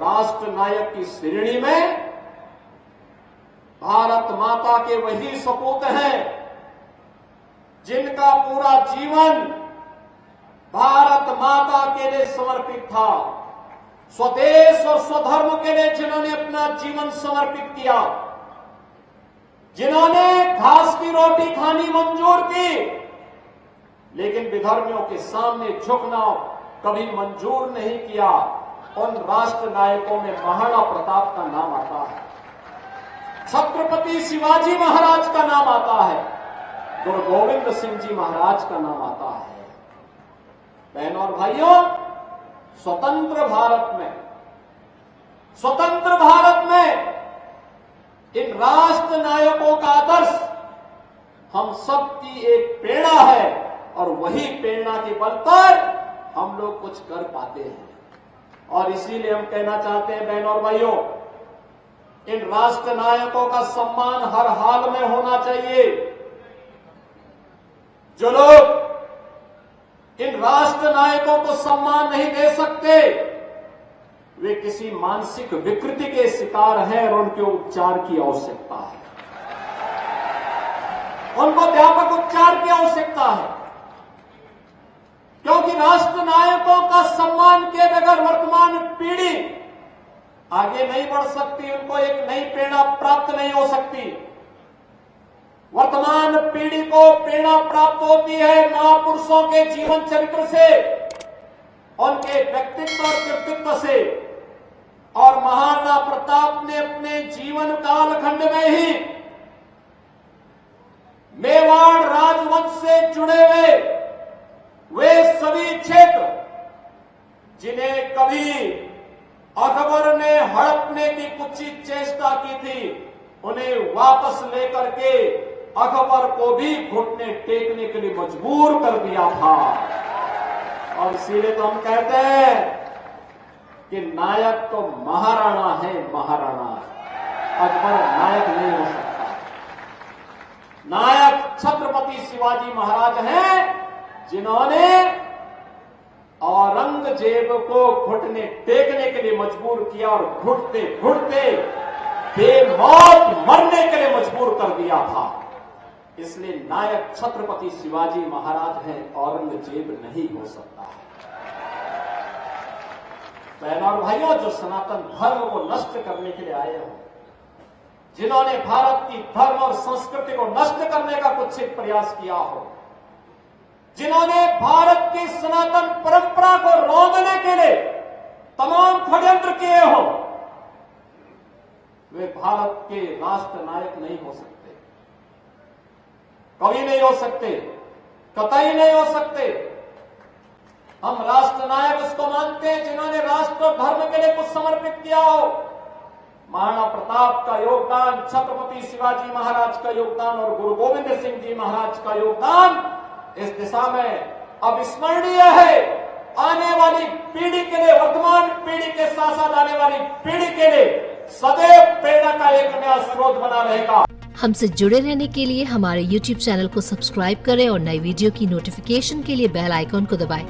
राष्ट्र नायक की श्रेणी में भारत माता के वही सपूत हैं जिनका पूरा जीवन भारत माता के लिए समर्पित था। स्वदेश और स्वधर्म के लिए जिन्होंने अपना जीवन समर्पित किया, जिन्होंने घास की रोटी खानी मंजूर की, लेकिन विधर्मियों के सामने झुकना कभी मंजूर नहीं किया, उन राष्ट्र नायकों में महाराणा प्रताप का नाम आता है, छत्रपति शिवाजी महाराज का नाम आता है, गुरु गोविंद सिंह जी महाराज का नाम आता है। बहनों और भाइयों, स्वतंत्र भारत में इन राष्ट्र नायकों का आदर्श हम सबकी एक प्रेरणा है और वही प्रेरणा के बल पर हम लोग कुछ कर पाते हैं। और इसीलिए हम कहना चाहते हैं बहनों और भाइयों, इन राष्ट्र नायकों का सम्मान हर हाल में होना चाहिए। जो लोग इन राष्ट्र नायकों को सम्मान नहीं दे सकते, वे किसी मानसिक विकृति के शिकार हैं और उनके उपचार की आवश्यकता है, उनको व्यापक उपचार की आवश्यकता है। क्योंकि राष्ट्र नायकों का सम्मान किए बगैर वर्तमान पीढ़ी आगे नहीं बढ़ सकती, उनको एक नई प्रेरणा प्राप्त नहीं हो सकती। वर्तमान पीढ़ी को प्रेरणा प्राप्त होती है महापुरुषों के जीवन चरित्र से, उनके व्यक्तित्व और कृतित्व से। और महाराणा प्रताप ने अपने जीवन कालखंड में ही मेवाड़ राजवंश से जुड़े हुए वे सभी क्षेत्र जिन्हें कभी अकबर ने हड़पने की कुछ चेष्टा की थी, उन्हें वापस लेकर के अकबर को भी घुटने टेकने के लिए मजबूर कर दिया था। और इसीलिए तो हम कहते हैं कि नायक तो महाराणा है, महाराणा, अकबर नायक नहीं हो सकता। नायक छत्रपति शिवाजी महाराज हैं, जिन्होंने औरंगजेब को घुटने टेकने के लिए मजबूर किया और घुटते घुटते बेमौत मरने के लिए मजबूर कर दिया था। इसलिए नायक छत्रपति शिवाजी महाराज हैं, औरंगजेब नहीं हो सकता। बहनों और भाइयों, जो सनातन धर्म को नष्ट करने के लिए आए हो, जिन्होंने भारत की धर्म और संस्कृति को नष्ट करने का कुत्सित प्रयास किया हो, जिन्होंने भारत की सनातन परंपरा को रौंदने के लिए तमाम षड्यंत्र किए हो, वे भारत के राष्ट्र नायक नहीं हो सकते, कभी नहीं हो सकते, कतई नहीं हो सकते। हम राष्ट्र नायक उसको मानते हैं जिन्होंने राष्ट्र और धर्म के लिए कुछ समर्पित किया हो। महाराणा प्रताप का योगदान, छत्रपति शिवाजी महाराज का योगदान और गुरु गोविंद सिंह जी महाराज का योगदान इस दिशा में अविस्मरणीय है। आने वाली पीढ़ी के लिए, वर्तमान पीढ़ी के साथ साथ आने वाली पीढ़ी के लिए सदैव प्रेरणा का एक नया स्रोत बना रहेगा। हमसे जुड़े रहने के लिए हमारे YouTube चैनल को सब्सक्राइब करें और नई वीडियो की नोटिफिकेशन के लिए बेल आइकॉन को दबाएं।